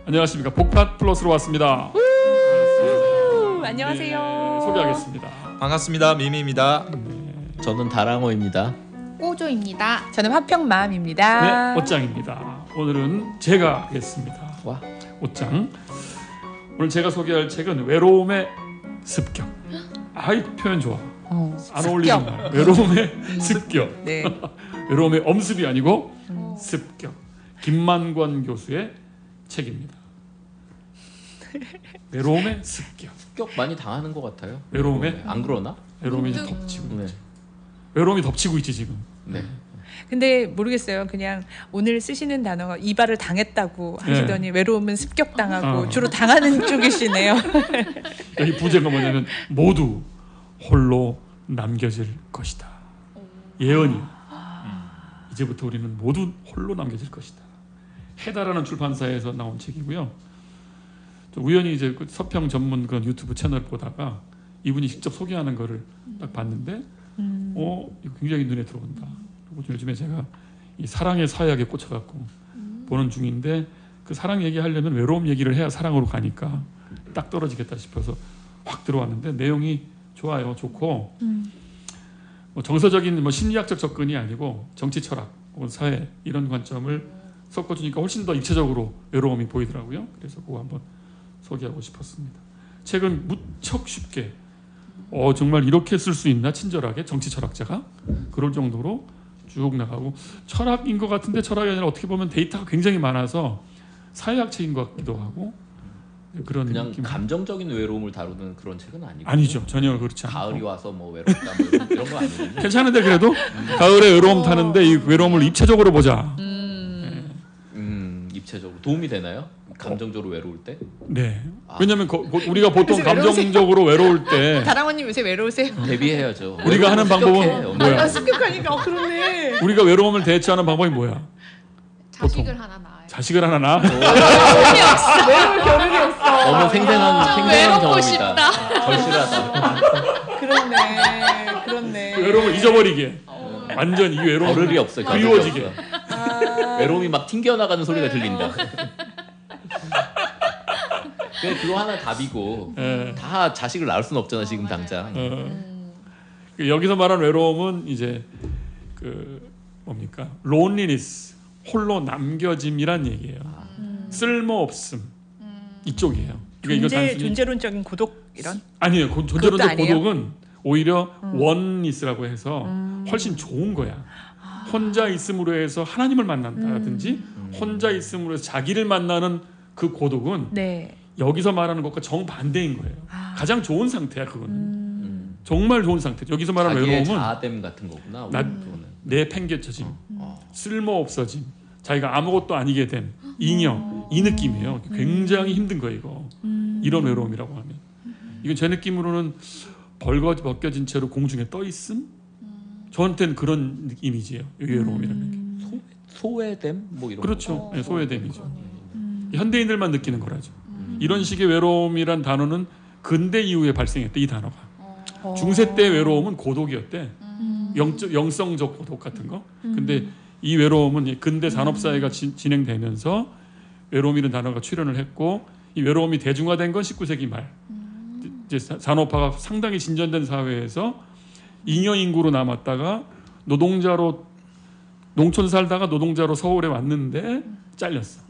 안녕하십니까. 복팟 플러스로 왔습니다. 안녕하세요. 네, 소개하겠습니다. 반갑습니다. 미미입니다. 저는 다랑어입니다. 꼬조입니다. 저는 화평맘입니다. 네, 옷장입니다. 오늘은 제가 하겠습니다. 와. 옷장. 오늘 제가 소개할 책은 외로움의 습격. 아이 표현 좋아. 안 어울리는 말. 외로움의 습격. 네. 외로움의 엄습이 아니고 습격. 김만권 교수의 책입니다. 외로움의 습격. 습격 많이 당하는 것 같아요. 외로움에 안 그러나? 외로움이 이제 덮치고 네. 있지. 외로움이 덮치고 있지 지금. 네. 근데 모르겠어요. 그냥 오늘 쓰시는 단어가 이발을 당했다고 하시더니 외로움은 습격당하고 주로 당하는 쪽이시네요. 여기 부제가 뭐냐면 모두 홀로 남겨질 것이다. 예언이야. 이제부터 우리는 모두 홀로 남겨질 것이다. 해다라는 출판사에서 나온 책이고요. 우연히 이제 그 서평 전문 그런 유튜브 채널 보다가 이분이 직접 소개하는 거를 딱 봤는데, 이거 굉장히 눈에 들어온다. 그리고 요즘에 제가 이 사랑의 사약에 꽂혀갖고 보는 중인데, 그 사랑 얘기하려면 외로움 얘기를 해야 사랑으로 가니까 딱 떨어지겠다 싶어서 확 들어왔는데 내용이 좋아요, 좋고 뭐 정서적인 뭐 심리학적 접근이 아니고 정치 철학 혹은 사회 이런 관점을 섞어주니까 훨씬 더 입체적으로 외로움이 보이더라고요. 그래서 그거 한번 소개하고 싶었습니다. 책은 무척 쉽게 정말 이렇게 쓸 수 있나 친절하게 정치 철학자가 그럴 정도로 쭉 나가고, 철학인 것 같은데 철학이 아니라 어떻게 보면 데이터가 굉장히 많아서 사회학 책인 것 같기도 하고 그런 그냥 느낌. 감정적인 외로움을 다루는 그런 책은 아니고. 아니죠, 전혀 그렇지 않고. 가을이 와서 뭐 외롭다 뭐 이런 거 아니거든요. 괜찮은데 그래도 가을에 외로움 타는데 이 외로움을 입체적으로 보자. 입체적으로 도움이 되나요? 감정적으로 외로울 때? 네. 왜냐하면 우리가 보통 감정적으로 외로울 때 다랑어님 요새 외로우세요? 대비해야죠. 우리가 하는 방법은 뭐야? 습격하니까 그렇네. 우리가 외로움을 대처하는 방법이 뭐야? 자식을 하나 낳아요. 자식을 하나 낳아? 외로울 겨를이 없어. 너무 생생한 외롭고 경험이다. 싶다. 절실하다. 그렇네. 외로움을 잊어버리게. 완전 이 외로움 버릇이 없어. 그리워지게. 외로움이 막 튕겨나가는 소리가 들린다. 그거 하나 답이고 다 자식을 낳을 수는 없잖아 지금 당장. 여기서 말하는 외로움은 이제 그 뭡니까? loneliness, 홀로 남겨짐이란 얘기예요. 쓸모없음 이쪽이에요. 그러니까 존재론적인 고독 이런? 아니에요. 존재론적 아니에요? 고독은 오히려 oneness라고 해서 훨씬 좋은 거야. 혼자 있음으로 해서 하나님을 만난다든지 혼자 있음으로 해서 자기를 만나는 그 고독은 네. 여기서 말하는 것과 정반대인 거예요. 가장 좋은 상태야 그거는. 정말 좋은 상태. 여기서 말하는 자기의 외로움은 자아됨 같은 거구나. 내팽개쳐짐, 쓸모없어짐, 자기가 아무것도 아니게 됨, 잉여, 이 느낌이에요. 굉장히 힘든 거예요 이거. 이런 외로움이라고 하면. 이건 제 느낌으로는 벗겨진 채로 공중에 떠 있음? 저한테는 그런 이미지예요. 외로움이라는 게. 소외됨 뭐 이런. 그렇죠. 네, 소외됨이죠. 현대인들만 느끼는 거라죠. 이런 식의 외로움이란 단어는 근대 이후에 발생했대. 이 단어가. 중세 때 외로움은 고독이었대. 영성적 고독 같은 거. 근데 이 외로움은 근대 산업사회가 진행되면서 외로움이라는 단어가 출현을 했고, 이 외로움이 대중화된 건 19세기 말. 이제 산업화가 상당히 진전된 사회에서 잉여 인구로 남았다가 노동자로 농촌 살다가 노동자로 서울에 왔는데 잘렸어.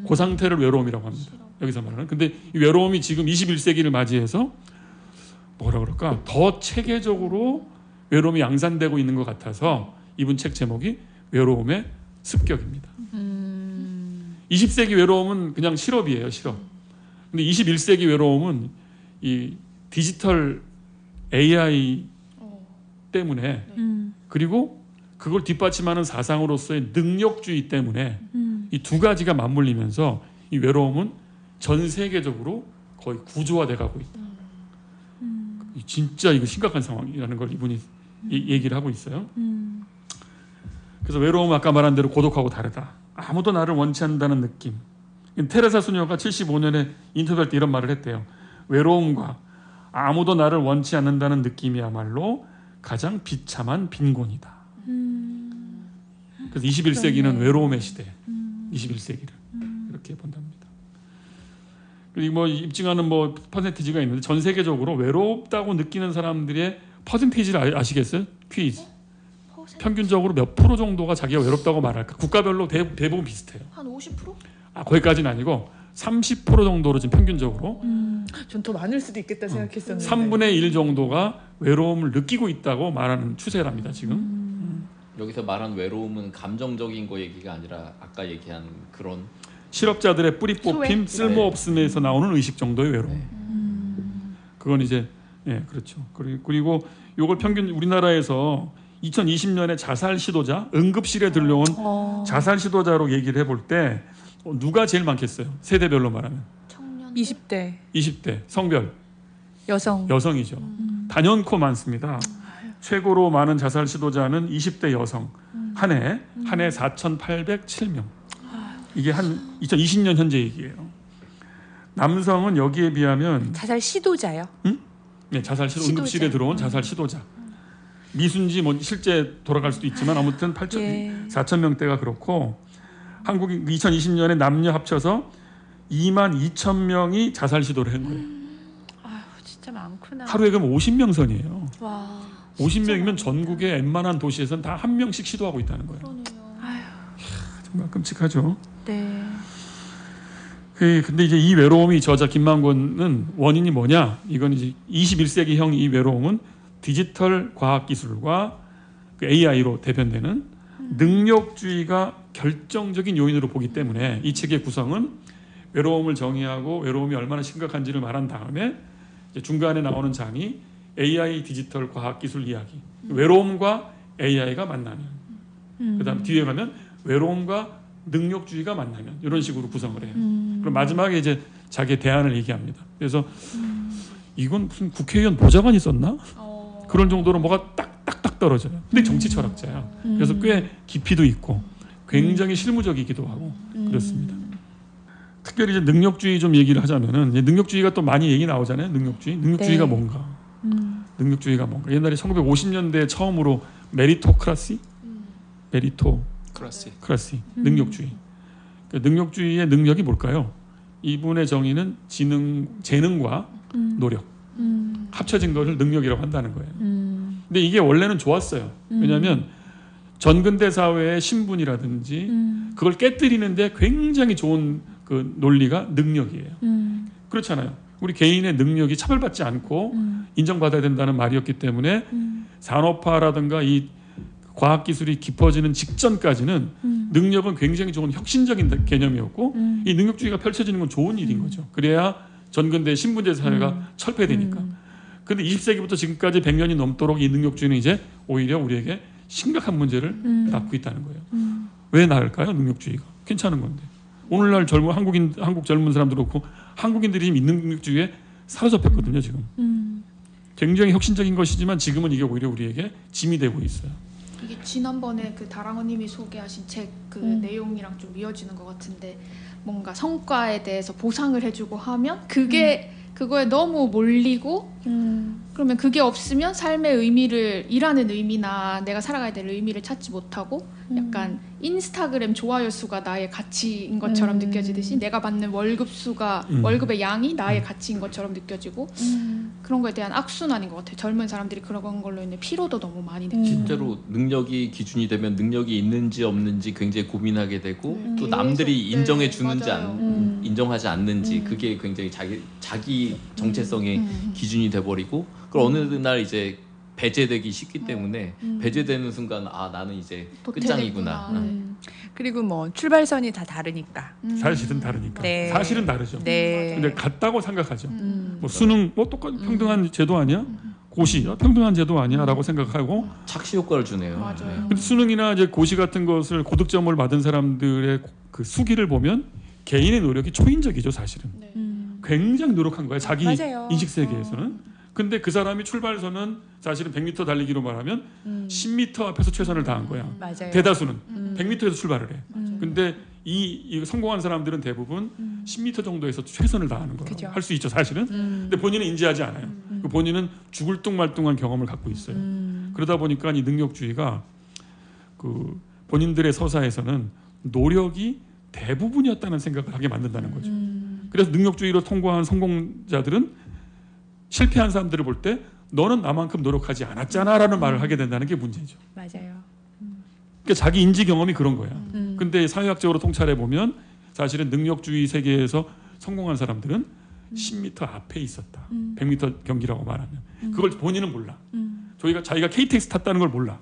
그 상태를 외로움이라고 합니다. 여기서 말하는. 근데 이 외로움이 지금 21세기를 맞이해서 뭐라 그럴까? 더 체계적으로 외로움이 양산되고 있는 것 같아서 이분 책 제목이 외로움의 습격입니다. 20세기 외로움은 그냥 실업이에요, 실업. 근데 21세기 외로움은 이 디지털 AI 때문에 그리고 그걸 뒷받침하는 사상으로서의 능력주의 때문에 이 두 가지가 맞물리면서 이 외로움은 전 세계적으로 거의 구조화돼 가고 있다. 진짜 이거 심각한 상황이라는 걸 이분이 얘기를 하고 있어요. 그래서 외로움은 아까 말한 대로 고독하고 다르다. 아무도 나를 원치 않는다는 느낌. 테레사 수녀가 75년에 인터뷰할 때 이런 말을 했대요. 외로움과 아무도 나를 원치 않는다는 느낌이야말로 가장 비참한 빈곤이다. 그래서 21세기는 외로움의 시대. 21세기를 이렇게 본답니다. 그리고 뭐 입증하는 뭐 퍼센티지가 있는데 전 세계적으로 외롭다고 느끼는 사람들의 퍼센티지를 아시겠어요? 퀴즈. 평균적으로 몇 프로 정도가 자기가 외롭다고 말할까? 국가별로 대부분 비슷해요. 한 50%? 거기까지는 아니고 30% 정도로 지금 평균적으로 전 더 많을 수도 있겠다 생각했었는데. 3분의 1 정도가 외로움을 느끼고 있다고 말하는 추세랍니다. 지금. 여기서 말한 외로움은 감정적인 거 얘기가 아니라 아까 얘기한 그런 실업자들의 뿌리 뽑힘, 쓸모없음에서 나오는 의식 정도의 외로움. 그건 이제 그렇죠. 그리고 요걸 평균 우리나라에서 2020년에 자살 시도자, 응급실에 들려온 자살 시도자로 얘기를 해볼 때 누가 제일 많겠어요? 세대별로 말하면. 청년 20대 성별 여성이죠. 단연코 많습니다. 최고로 많은 자살 시도자는 20대 여성. 한 해 4,807명. 이게 한 2020년 현재 얘기예요. 남성은 여기에 비하면 자살 시도자요? 네, 자살 시도 응급실에 들어온 자살 시도자. 미순지 뭐 실제 돌아갈 수도 있지만 아무튼 4,000명대가 그렇고 한국이 2020년에 남녀 합쳐서 22,000명이 자살 시도를 한 거예요. 아유, 진짜 많구나. 하루에 그럼 50명 선이에요. 와. 50명이면 전국의 웬만한 도시에서는 다 한 명씩 시도하고 있다는 거예요. 그러네요. 정말 끔찍하죠. 네. 근데 이제 이 외로움이 저자 김만권은 원인이 뭐냐? 이건 이제 21세기형 이 외로움은 디지털 과학 기술과 그 AI로 대변되는 능력주의가 결정적인 요인으로 보기 때문에 이 책의 구성은 외로움을 정의하고 외로움이 얼마나 심각한지를 말한 다음에 이제 중간에 나오는 장이 AI 디지털 과학 기술 이야기. 외로움과 AI가 만나면 그다음 뒤에 가면 외로움과 능력주의가 만나면 이런 식으로 구성을 해요. 그럼 마지막에 이제 자기의 대안을 얘기합니다. 그래서 이건 무슨 국회의원 보좌관이 썼나? 그런 정도로 뭐가 딱딱딱 떨어져요. 근데 정치 철학자야. 그래서 꽤 깊이도 있고 굉장히 실무적이기도 하고 그렇습니다. 특별히 이제 능력주의 좀 얘기를 하자면은 이제 능력주의가 또 많이 얘기 나오잖아요. 능력주의가 뭔가? 능력주의가 뭔가? 옛날에 1950년대 처음으로 메리토크라시, 메리토크라시, 능력주의. 그러니까 능력주의의 능력이 뭘까요? 이분의 정의는 재능과 노력 합쳐진 것을 능력이라고 한다는 거예요. 근데 이게 원래는 좋았어요. 왜냐하면 전근대 사회의 신분이라든지 그걸 깨뜨리는데 굉장히 좋은 그 논리가 능력이에요. 그렇잖아요. 우리 개인의 능력이 차별받지 않고 인정받아야 된다는 말이었기 때문에 산업화라든가 이 과학기술이 깊어지는 직전까지는 능력은 굉장히 좋은 혁신적인 개념이었고 이 능력주의가 펼쳐지는 건 좋은 일인 거죠. 그래야 전근대 신분제 사회가 철폐되니까. 그런데 20세기부터 지금까지 100년이 넘도록 이 능력주의는 이제 오히려 우리에게 심각한 문제를 낳고 있다는 거예요. 왜 나을까요? 능력주의가. 괜찮은 건데. 오늘날 한국 젊은 사람들 그렇고 한국인들이 지금 이 능력주의에 사로잡혔거든요. 지금. 굉장히 혁신적인 것이지만 지금은 이게 오히려 우리에게 짐이 되고 있어요. 이게 지난번에 그 다랑어님이 소개하신 책 그 내용이랑 좀 이어지는 것 같은데 뭔가 성과에 대해서 보상을 해주고 하면 그거에 너무 몰리고 그러면 그게 없으면 삶의 의미를 일하는 의미나 내가 살아가야 될 의미를 찾지 못하고 약간 인스타그램 좋아요 수가 나의 가치인 것처럼 느껴지듯이 내가 받는 월급의 양이 나의 가치인 것처럼 느껴지고 그런 거에 대한 악순환인 것 같아요. 젊은 사람들이 그런 걸로 인해 피로도 너무 많이 느끼고 실제로 능력이 기준이 되면 능력이 있는지 없는지 굉장히 고민하게 되고 또 남들이 인정해 주는지 인정하지 않는지 그게 굉장히 자기 정체성의 기준이 돼버리고 그걸 어느 날 이제 배제되기 쉽기 때문에 배제되는 순간 나는 이제 끝장이구나. 그리고 뭐 출발선이 다 다르니까. 사실은 다르니까. 네. 사실은 다르죠. 네. 근데 같다고 생각하죠. 뭐 수능 뭐 똑같이 평등한 제도 아니야? 고시 평등한 제도 아니야라고 생각하고 착시 효과를 주네요. 맞아요. 근데 수능이나 이제 고시 같은 것을 고득점을 받은 사람들의 그 수기를 보면 개인의 노력이 초인적이죠, 사실은. 네. 굉장히 노력한 거예요. 자기 맞아요. 인식 세계에서는. 근데 그 사람이 출발선은 사실은 100m 달리기로 말하면 10m 앞에서 최선을 다한 거야. 맞아요. 대다수는 100m에서 출발을 해. 맞아요. 근데 이 성공한 사람들은 대부분 10m 정도에서 최선을 다하는 거라고 그죠. 할 수 있죠, 사실은. 근데 본인은 인지하지 않아요. 그 본인은 죽을 뚱말뚱한 경험을 갖고 있어요. 그러다 보니까 이 능력주의가 그 본인들의 서사에서는 노력이 대부분이었다는 생각을 하게 만든다는 거죠. 그래서 능력주의로 통과한 성공자들은 실패한 사람들을 볼 때 너는 나만큼 노력하지 않았잖아라는 말을 하게 된다는 게 문제죠. 맞아요. 그러니까 자기 인지 경험이 그런 거야. 근데 사회학적으로 통찰해 보면 사실은 능력주의 세계에서 성공한 사람들은 10m 앞에 있었다. 100m 경기라고 말하면 그걸 본인은 몰라. 자기가 KTX 탔다는 걸 몰라.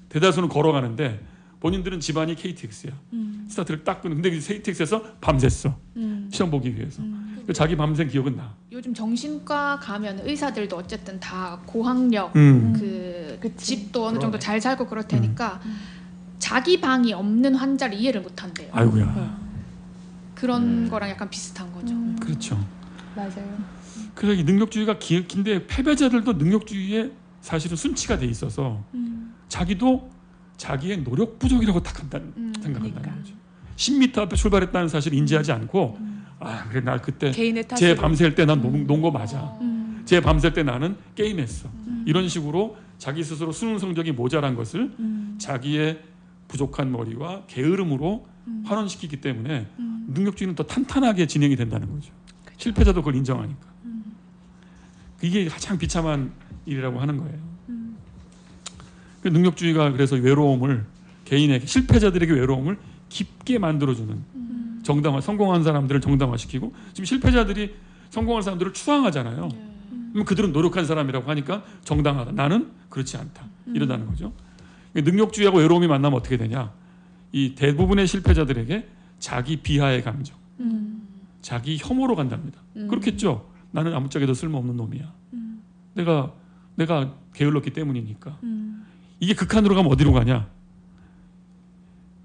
대다수는 걸어가는데 본인들은 집안이 KTX야. 스타트를 딱 끄는. 근데 KTX에서 밤샜어. 시험 보기 위해서. 자기 밤샌 기억은 나. 요즘 정신과 가면 의사들도 어쨌든 다 고학력, 그 집도 어느 정도 잘 살고 그럴 테니까 자기 방이 없는 환자를 이해를 못 한대요. 아이고야. 그런 거랑 약간 비슷한 거죠. 그렇죠. 맞아요. 그래서 이 능력주의가 긴데 패배자들도 능력주의에 사실은 순치가 돼 있어서 자기도 자기의 노력 부족이라고 딱 생각한다는 그러니까. 거죠. 10m 앞에 출발했다는 사실을 인지하지 않고 그래 나 그때 개인의 탓으로. 제 밤샐 때 난 논 거 맞아. 제 밤샐 때 나는 게임했어. 이런 식으로 자기 스스로 수능 성적이 모자란 것을 자기의 부족한 머리와 게으름으로 환원시키기 때문에 능력주의는 더 탄탄하게 진행이 된다는 거죠. 실패자도 그걸 인정하니까. 이게 가장 비참한 일이라고 하는 거예요. 그 능력주의가 그래서 외로움을 개인에게 실패자들에게 외로움을 깊게 만들어주는 성공한 사람들을 정당화시키고 지금 실패자들이 성공한 사람들을 추앙하잖아요. 그럼 그들은 노력한 사람이라고 하니까 정당하다. 나는 그렇지 않다. 이러다는 거죠. 능력주의하고 외로움이 만나면 어떻게 되냐? 이 대부분의 실패자들에게 자기 비하의 감정, 자기 혐오로 간답니다. 그렇겠죠. 나는 아무짝에도 쓸모없는 놈이야. 내가 게을렀기 때문이니까. 이게 극한으로 가면 어디로 가냐?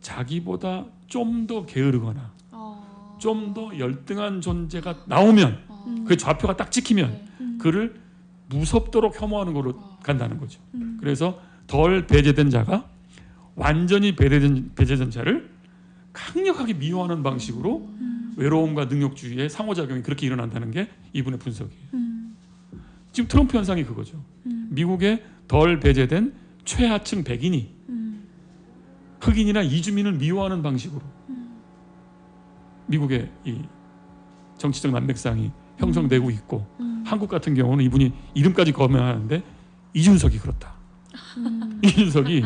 자기보다 좀 더 게으르거나 좀 더 열등한 존재가 나오면 그 좌표가 딱 찍히면 그를 무섭도록 혐오하는 거로 간다는 거죠. 그래서 덜 배제된 자가 완전히 배제된 자를 강력하게 미워하는 방식으로 외로움과 능력주의의 상호작용이 그렇게 일어난다는 게 이분의 분석이에요. 지금 트럼프 현상이 그거죠. 미국의 덜 배제된 최하층 백인이 흑인이나 이주민을 미워하는 방식으로 미국의 이 정치적 난맥상이 형성되고 있고 한국 같은 경우는 이분이 이름까지 거명하는데 이준석이 그렇다. 이준석이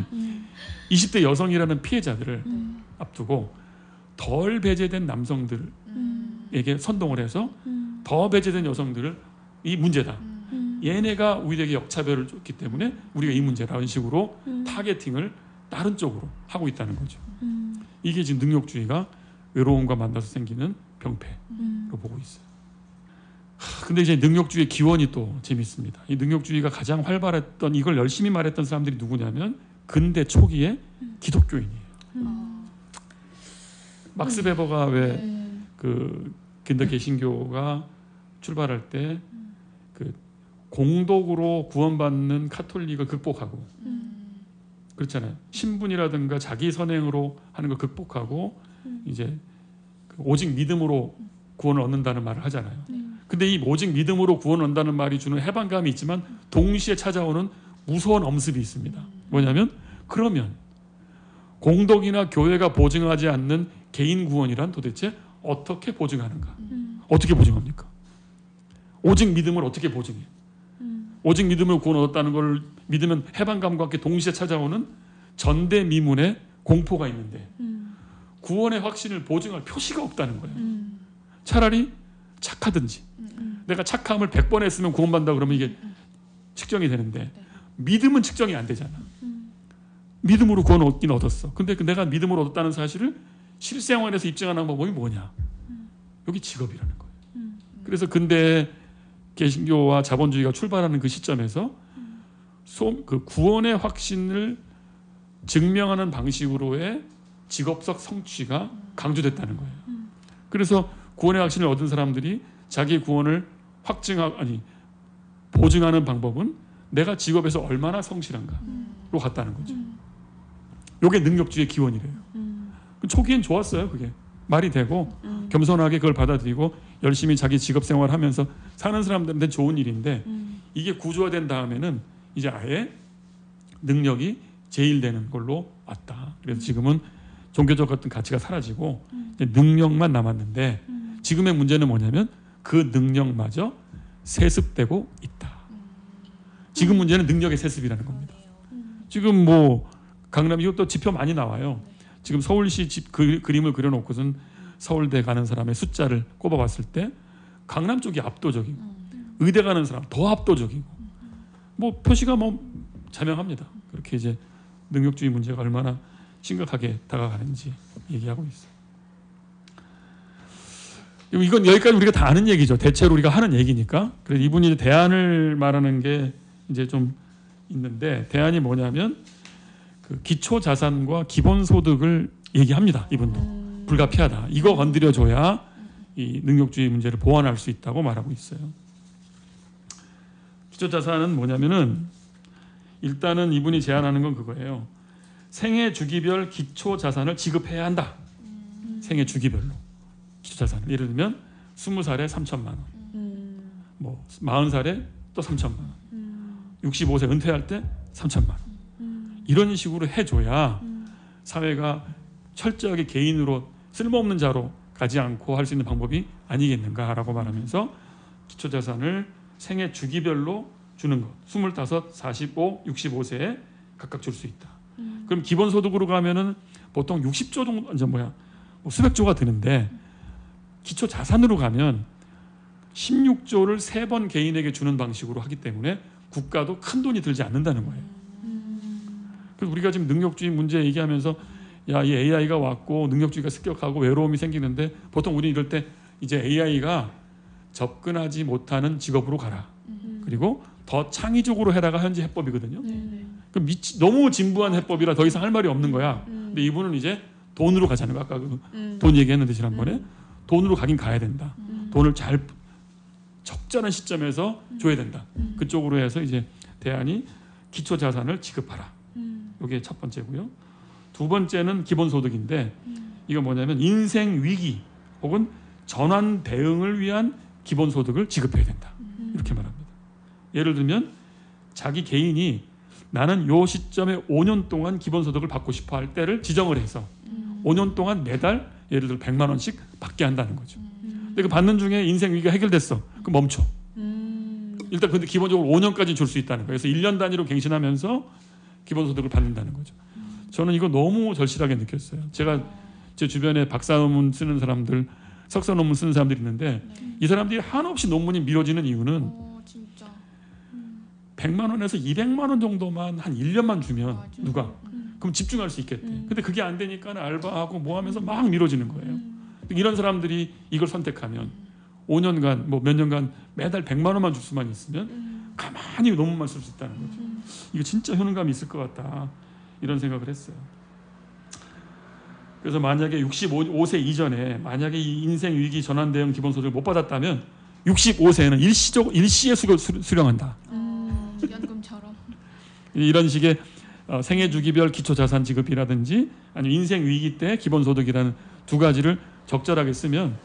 20대 여성이라는 피해자들을 앞두고 덜 배제된 남성들에게 선동을 해서 더 배제된 여성들을 이 문제다. 얘네가 우리에게 역차별을 줬기 때문에 우리가 이 문제라는 식으로 타겟팅을 다른 쪽으로 하고 있다는 거죠. 이게 지금 능력주의가 외로움과 만나서 생기는 병폐로 보고 있어요. 근데 이제 능력주의의 기원이 또 재밌습니다. 이 능력주의가 가장 활발했던 이걸 열심히 말했던 사람들이 누구냐면 근대 초기의 기독교인이에요. 막스 베버가 왜 그 근대 개신교가 출발할 때 그 공덕으로 구원받는 카톨릭을 극복하고 그렇잖아요. 신분이라든가 자기 선행으로 하는 걸 극복하고 이제 오직 믿음으로 구원을 얻는다는 말을 하잖아요. 근데 이 오직 믿음으로 구원을 얻는다는 말이 주는 해방감이 있지만 동시에 찾아오는 무서운 엄습이 있습니다. 뭐냐면 그러면 공덕이나 교회가 보증하지 않는 개인 구원이란 도대체 어떻게 보증하는가? 어떻게 보증합니까? 오직 믿음을 어떻게 보증해? 오직 믿음으로 구원 얻었다는 걸 믿으면 해방감과 함께 동시에 찾아오는 전대미문의 공포가 있는데 구원의 확신을 보증할 표시가 없다는 거예요. 차라리 착하든지 내가 착함을 100번 했으면 구원받는다 그러면 이게 측정이 되는데 믿음은 측정이 안 되잖아. 믿음으로 구원 얻긴 얻었어. 근데 내가 믿음으로 얻었다는 사실을 실생활에서 입증하는 방법이 뭐냐? 여기 직업이라는 거예요. 그래서 근대 개신교와 자본주의가 출발하는 그 시점에서 그 구원의 확신을 증명하는 방식으로의 직업적 성취가 강조됐다는 거예요. 그래서 구원의 확신을 얻은 사람들이 자기 구원을 보증하는 방법은 내가 직업에서 얼마나 성실한가로 갔다는 거죠. 이게 능력주의의 기원이래요. 초기엔 좋았어요. 그게 말이 되고 겸손하게 그걸 받아들이고 열심히 자기 직업 생활하면서 사는 사람들한테 좋은 일인데 이게 구조화된 다음에는 이제 아예 능력이 제일되는 걸로 왔다. 그래서 지금은 종교적 같은 가치가 사라지고 이제 능력만 남았는데 지금의 문제는 뭐냐면 그 능력마저 세습되고 있다. 지금 문제는 능력의 세습이라는 겁니다. 지금 뭐 강남 이것도 지표 많이 나와요. 지금 서울시 그림을 그려놓고선 서울대 가는 사람의 숫자를 꼽아봤을 때 강남 쪽이 압도적이고 의대 가는 사람 더 압도적이고 뭐 표시가 뭐 자명합니다. 그렇게 이제 능력주의 문제가 얼마나 심각하게 다가가는지 얘기하고 있어요. 이건 여기까지 우리가 다 아는 얘기죠. 대체로 우리가 하는 얘기니까. 그래서 이분이 이제 대안을 말하는 게 이제 좀 있는데 대안이 뭐냐면 그 기초 자산과 기본 소득을 얘기합니다. 이분도 불가피하다. 이거 건드려줘야 이 능력주의 문제를 보완할 수 있다고 말하고 있어요. 기초 자산은 뭐냐면은 일단은 이분이 제안하는 건 그거예요. 생애 주기별 기초 자산을 지급해야 한다. 생애 주기별로 기초 자산을. 예를 들면 20살에 3천만 원, 뭐 40살에 또 3천만 원, 65세 은퇴할 때 3천만 원. 이런 식으로 해줘야 사회가 철저하게 개인으로 쓸모없는 자로 가지 않고 할 수 있는 방법이 아니겠는가라고 말하면서 기초 자산을 생애 주기별로 주는 것. 25, 45, 65세에 각각 줄 수 있다. 그럼 기본소득으로 가면은 보통 60조 정도, 이제 뭐 수백 조가 드는데 기초 자산으로 가면 16조를 3번 개인에게 주는 방식으로 하기 때문에 국가도 큰 돈이 들지 않는다는 거예요. 그래서 우리가 지금 능력주의 문제 얘기하면서 야, 이 AI가 왔고 능력주의가 습격하고 외로움이 생기는데 보통 우리 이럴 때 이제 AI가 접근하지 못하는 직업으로 가라. 그리고 더 창의적으로 해라가 현재 해법이거든요. 그럼 너무 진부한 해법이라 더 이상 할 말이 없는 거야. 근데 이분은 이제 돈으로 가자는 거. 아까 돈 얘기했는데 지난번에 돈으로 가긴 가야 된다. 돈을 잘 적절한 시점에서 줘야 된다. 그쪽으로 해서 이제 대안이 기초 자산을 지급하라. 이게 첫 번째고요. 두 번째는 기본소득인데 이거 뭐냐면 인생 위기 혹은 전환 대응을 위한 기본소득을 지급해야 된다. 이렇게 말합니다. 예를 들면 자기 개인이 나는 요 시점에 5년 동안 기본소득을 받고 싶어 할 때를 지정을 해서 5년 동안 매달 예를 들어 100만 원씩 받게 한다는 거죠. 근데 그 받는 중에 인생 위기가 해결됐어. 그럼 멈춰. 일단 근데 기본적으로 5년까지 줄 수 있다는 거예요. 그래서 1년 단위로 갱신하면서 기본소득을 받는다는 거죠. 저는 이거 너무 절실하게 느꼈어요. 제가 제 주변에 박사 논문 쓰는 사람들, 석사 논문 쓰는 사람들이 있는데 이 사람들이 한없이 논문이 미뤄지는 이유는 진짜. 100만 원에서 200만 원 정도만 한 1년만 주면 맞아요. 누가 그럼 집중할 수 있겠대. 근데 그게 안 되니까 알바하고 뭐 하면서 막 미뤄지는 거예요. 이런 사람들이 이걸 선택하면 5년간 뭐 몇 년간 매달 100만 원만 줄 수만 있으면 가만히 논문만 쓸 수 있다는 거죠. 이거 진짜 효능감이 있을 것 같다. 이런 생각을 했어요. 그래서 만약에 65세 이전에 만약에 이 인생 위기 전환 대응 기본소득을 못 받았다면 65세에는 일시에 수령한다. 연금처럼. 이런 식의 생애 주기별 기초 자산 지급이라든지 아니면 인생 위기 때 기본소득이라는 두 가지를 적절하게 쓰면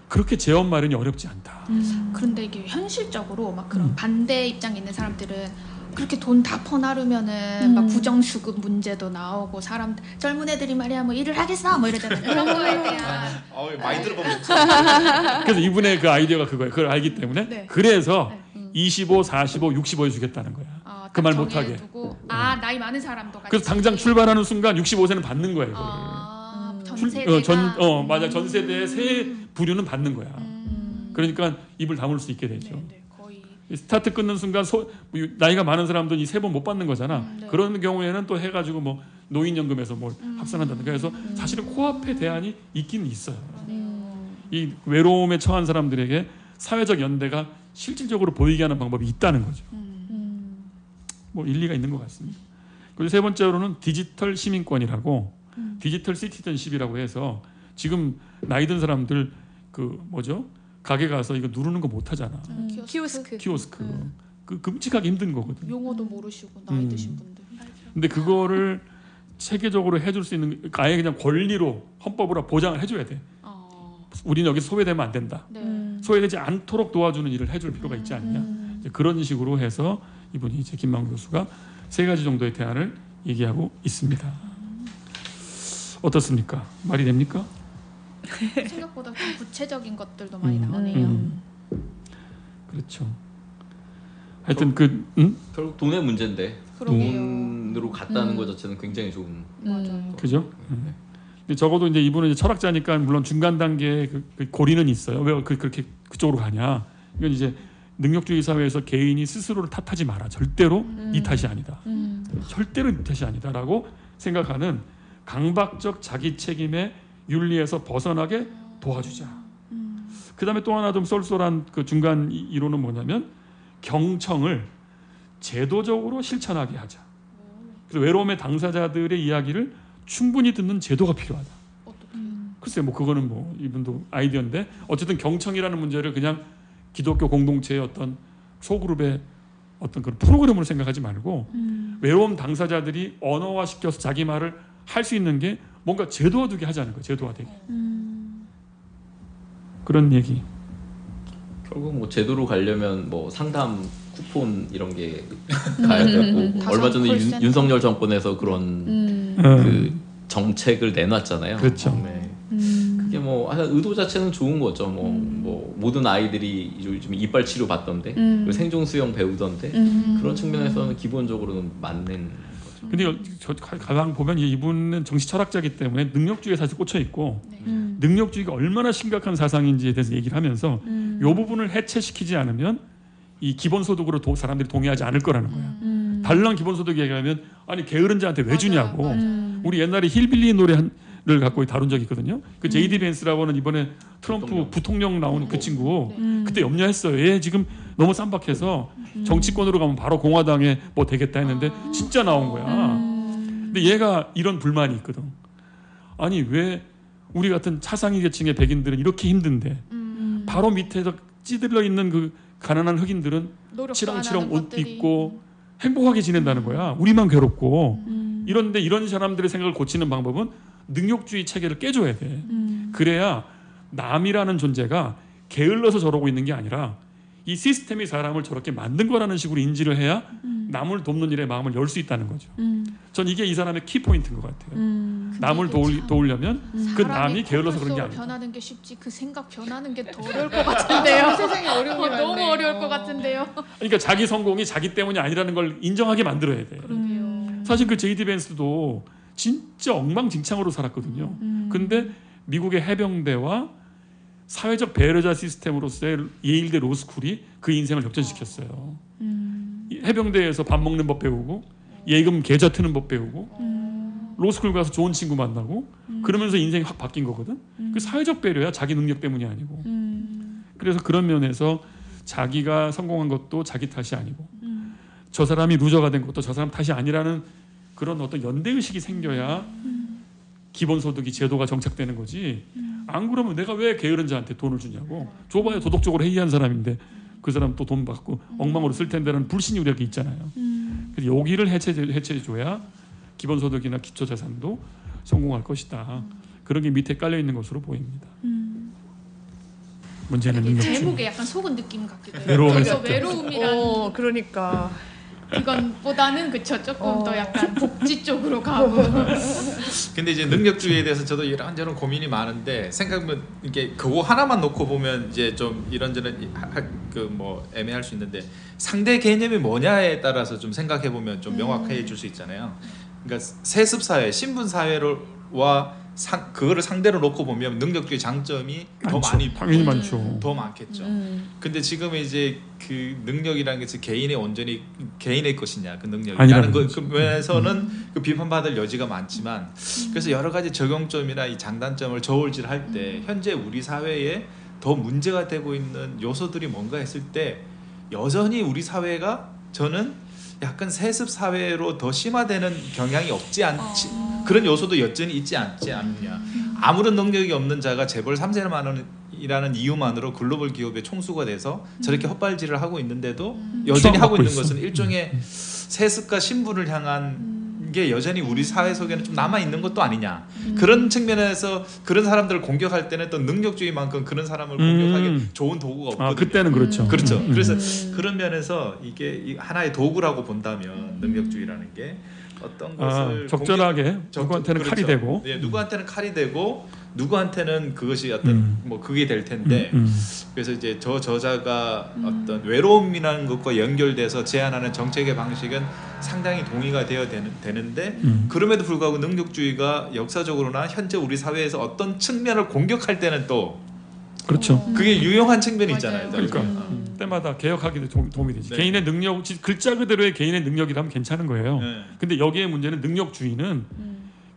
그렇게 재원 마련이 어렵지 않다. 그런데 이게 현실적으로 막 그런 반대 입장에 있는 사람들은 그렇게 돈 다 퍼나르면은 막 부정수급 문제도 나오고 사람 젊은 애들이 말이야 뭐 일을 하겠어 뭐 이러잖아요. 그런 거에 대한 많이 들어보면 그래서 이분의 그 아이디어가 그거예요. 그걸 알기 때문에 네. 그래서 25, 45, 65에 주겠다는 거야. 그 말 못하게. 나이 많은 사람도 같이. 그래서 당장 출발하는 순간 65세는 받는 거예요. 전 세대가 맞아. 전 세대의 세 부류는 받는 거야. 그러니까 입을 다물 수 있게 되죠. 네, 거의. 스타트 끊는 순간 나이가 많은 사람들은 이 세 번 못 받는 거잖아. 네. 그런 경우에는 또 해가지고 뭐 노인연금에서 뭘 합산한다든가 해서 사실은 코앞에 대안이 있긴 있어요. 이 외로움에 처한 사람들에게 사회적 연대가 실질적으로 보이게 하는 방법이 있다는 거죠. 뭐 일리가 있는 것 같습니다. 그리고 세 번째로는 디지털 시민권이라고 디지털 시티즌십이라고 해서 지금 나이 든 사람들 그 뭐죠? 가게 가서 이거 누르는 거 못 하잖아. 키오스크. 그 끔찍하게 힘든 거거든. 용어도 모르시고 나이 드신 분들. 근데 그거를 체계적으로 해줄 수 있는 아예 그냥 권리로 헌법으로 보장을 해줘야 돼. 우리는 여기서 소외되면 안 된다. 네. 소외되지 않도록 도와주는 일을 해줄 필요가 있지 않냐. 이제 그런 식으로 해서 이분이 이제 김만구 교수가 3가지 정도의 대안을 얘기하고 있습니다. 어떻습니까? 말이 됩니까? 생각보다 좀 구체적인 것들도 많이 음. 나오네요. 그렇죠. 하여튼 결국 돈의 문제인데 그러게요. 돈으로 갔다는 것 자체는 굉장히 좋은. 맞아요. 그죠? 근데 적어도 이제 이분은 이제 철학자니까 물론 중간 단계의 그 고리는 있어요. 왜 그렇게 그쪽으로 가냐? 이건 이제 능력주의 사회에서 개인이 스스로를 탓하지 마라. 절대로 이 탓이 아니다. 절대로 이 탓이 아니다라고 생각하는 강박적 자기 책임의 윤리에서 벗어나게 도와주자. 그다음에 또 하나 좀 쏠쏠한 그 중간 이론은 뭐냐면 경청을 제도적으로 실천하게 하자. 그래서 외로움의 당사자들의 이야기를 충분히 듣는 제도가 필요하다. 글쎄 뭐 그거는 뭐 이분도 아이디어인데 어쨌든 경청이라는 문제를 그냥 기독교 공동체의 어떤 소그룹의 어떤 그런 프로그램으로 생각하지 말고 외로움 당사자들이 언어화시켜서 자기 말을 할 수 있는 게 뭔가 제도화되게 하자는 거예요. 제도화되게. 그런 얘기. 결국 뭐 제도로 가려면 뭐 상담 쿠폰 이런 게 가야 되고 얼마 전에 콜센터. 윤석열 정권에서 그런 그 정책을 내놨잖아요. 그렇죠. 네. 그게 뭐 하여튼 의도 자체는 좋은 거죠. 뭐 모든 아이들이 요즘 이빨 치료 받던데 그리고 생존 수영 배우던데 그런 측면에서는 기본적으로는 맞는 거죠. 근데 저 가장 보면 이분은 정치 철학자이기 때문에 능력주의에 사실 꽂혀 있고 능력주의가 얼마나 심각한 사상인지에 대해서 얘기를 하면서 이 부분을 해체시키지 않으면 이 기본소득으로 사람들이 동의하지 않을 거라는 거야. 달랑 기본소득 얘기하면 아니 게으른 자한테 왜 주냐고. 우리 옛날에 힐빌리 노래를 갖고 다룬 적이 있거든요. 그 제이디 벤스라고 하는 이번에 트럼프 부통령 나온 그 친구 그때 염려했어요. 얘 지금 너무 쌈박해서 정치권으로 가면 바로 공화당에 뭐 되겠다 했는데 진짜 나온 거야. 근데 얘가 이런 불만이 있거든. 아니 왜 우리 같은 차상위 계층의 백인들은 이렇게 힘든데 바로 밑에서 찌들러 있는 그 가난한 흑인들은 치렁치렁 옷 입고 행복하게 지낸다는 거야. 우리만 괴롭고. 이런데 이런 사람들의 생각을 고치는 방법은 능력주의 체계를 깨줘야 돼. 그래야 남이라는 존재가 게을러서 저러고 있는 게 아니라 이 시스템이 사람을 저렇게 만든 거라는 식으로 인지를 해야 남을 돕는 일에 마음을 열 수 있다는 거죠. 전 이게 이 사람의 키포인트인 것 같아요. 남을 도우려면 그 남이 게을러서 그런 게 아니야. 변하는 게 쉽지 그 생각 변하는 게 더 어려울 것 같은데요. 세상에 어려운 게 너무 많네요. 어려울 것 같은데요. 그러니까 자기 성공이 자기 때문이 아니라는 걸 인정하게 만들어야 돼. 사실 그 제이디 벤스도 진짜 엉망진창으로 살았거든요. 근데 미국의 해병대와 사회적 배려자 시스템으로서의 예일대 로스쿨이 그 인생을 역전시켰어요. 해병대에서 밥 먹는 법 배우고 예금 계좌 트는 법 배우고 로스쿨 가서 좋은 친구 만나고 그러면서 인생이 확 바뀐 거거든. 그 사회적 배려야 자기 능력 때문이 아니고. 그래서 그런 면에서 자기가 성공한 것도 자기 탓이 아니고 저 사람이 루저가 된 것도 저 사람 탓이 아니라는 그런 어떤 연대의식이 생겨야 기본소득이 제도가 정착되는 거지. 안 그러면 내가 왜 게으른 자한테 돈을 주냐고. 줘봐야 도덕적으로 해이한 사람인데 그 사람 또 돈 받고 엉망으로 쓸 텐데라는 불신이 우리에게 있잖아요. 그래서 여기를 해체해줘야 기본소득이나 기초자산도 성공할 것이다. 그런 게 밑에 깔려 있는 것으로 보입니다. 문제는 능력주. 제목에 약간 속은 느낌 같기도 해요. 외로움의 그래서 습격. 외로움이란 그러니까 그건보다는 그쵸 조금 더 약간 복지 쪽으로 가고. 근데 이제 능력주의에 대해서 저도 이런저런 고민이 많은데 생각하면 이게 그거 하나만 놓고 보면 이제 좀 이런저런 그 뭐 애매할 수 있는데 상대 개념이 뭐냐에 따라서 좀 생각해 보면 좀 명확해질 수 있잖아요. 그러니까 세습 사회, 신분 사회와 그거를 상대로 놓고 보면 능력주의 장점이 더 많이 당연히 많죠. 더 많겠죠. 근데 지금 이제 그 능력이라는 게 개인의 온전히 개인의 것이냐 그 능력이라는 그 면에서는 그 비판받을 여지가 많지만 그래서 여러 가지 적용점이나 이 장단점을 저울질할 때 현재 우리 사회에 더 문제가 되고 있는 요소들이 뭔가 했을 때 여전히 우리 사회가 저는 약간 세습 사회로 더 심화되는 경향이 없지 않지 그런 요소도 여전히 있지 않지 않느냐. 아무런 능력이 없는 자가 재벌 3천만 원이라는 이유만으로 글로벌 기업의 총수가 돼서 저렇게 헛발질을 하고 있는데도 여전히 하고 있는 것은 일종의 세습과 신분을 향한 게 여전히 우리 사회 속에는 좀 남아 있는 것도 아니냐. 그런 측면에서 그런 사람들을 공격할 때는 또 능력주의만큼 그런 사람을 공격하기 좋은 도구가 없거든요. 아, 그때는 그렇죠. 그렇죠. 그래서 그런 면에서 이게 하나의 도구라고 본다면 능력주의라는 게 어떤 것을 적절하게 누구한테는 그렇죠. 칼이 되고 예, 누구한테는 칼이 되고 누구한테는 그것이 어떤 뭐 그게 될 텐데 그래서 이제 저 저자가 어떤 외로움이라는 것과 연결돼서 제안하는 정책의 방식은 상당히 동의가 되어야 되는데 그럼에도 불구하고 능력주의가 역사적으로나 현재 우리 사회에서 어떤 측면을 공격할 때는 또 그렇죠. 그게 유용한 측면이 맞아요. 있잖아요. 그러니까 때마다 개혁하기도 도움이 되지. 네. 개인의 능력, 글자 그대로의 개인의 능력이라면 괜찮은 거예요. 네. 근데 여기에 문제는 능력주의는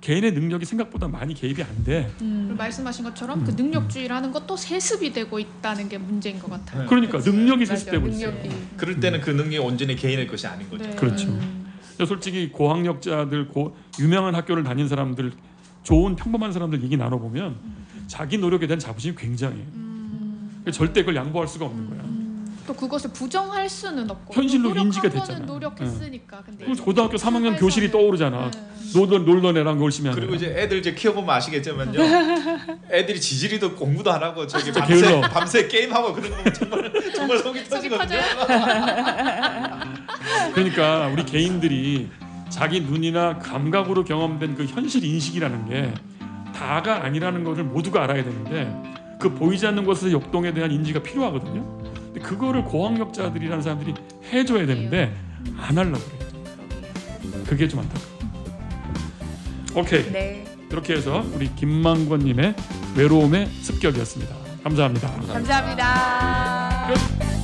개인의 능력이 생각보다 많이 개입이 안 돼. 그리고 말씀하신 것처럼 그 능력주의라는 것도 세습이 되고 있다는 게 문제인 것 같아요. 그러니까 능력이 맞아요. 세습되고 있어요. 능력이. 그럴 때는 그 능력이 온전히 개인의 것이 아닌 거죠. 네. 그렇죠. 솔직히 고학력자들, 유명한 학교를 다닌 사람들, 좋은 평범한 사람들 얘기 나눠보면 자기 노력에 대한 자부심이 굉장해요. 절대 그걸 양보할 수가 없는 거야. 또 그것을 부정할 수는 없고 현실로 노력한 인지가 거는 됐잖아. 노력했으니까. 근데 그리고 이제 고등학교 3학년 사회에서는- 교실이 떠오르잖아. 놀던 애랑 열심히 하는. 그리고 이제 애들 이제 키워보면 아시겠지만요. 애들이 지질이도 공부도 안 하고 저기 게을러. 밤새 게임하고 그런 거 정말 속이 터지거든요. 그러니까 우리 개인들이 자기 눈이나 감각으로 경험된 그 현실 인식이라는 게 다가 아니라는 것을 모두가 알아야 되는데 그 보이지 않는 것에서 역동에 대한 인지가 필요하거든요. 근데 그거를 고학력자들이라는 사람들이 해줘야 되는데 안 하려고 그래요. 그게 좀 안타까워. 오케이. 네. 이렇게 해서 우리 김만권님의 외로움의 습격이었습니다. 감사합니다. 감사합니다. 끝.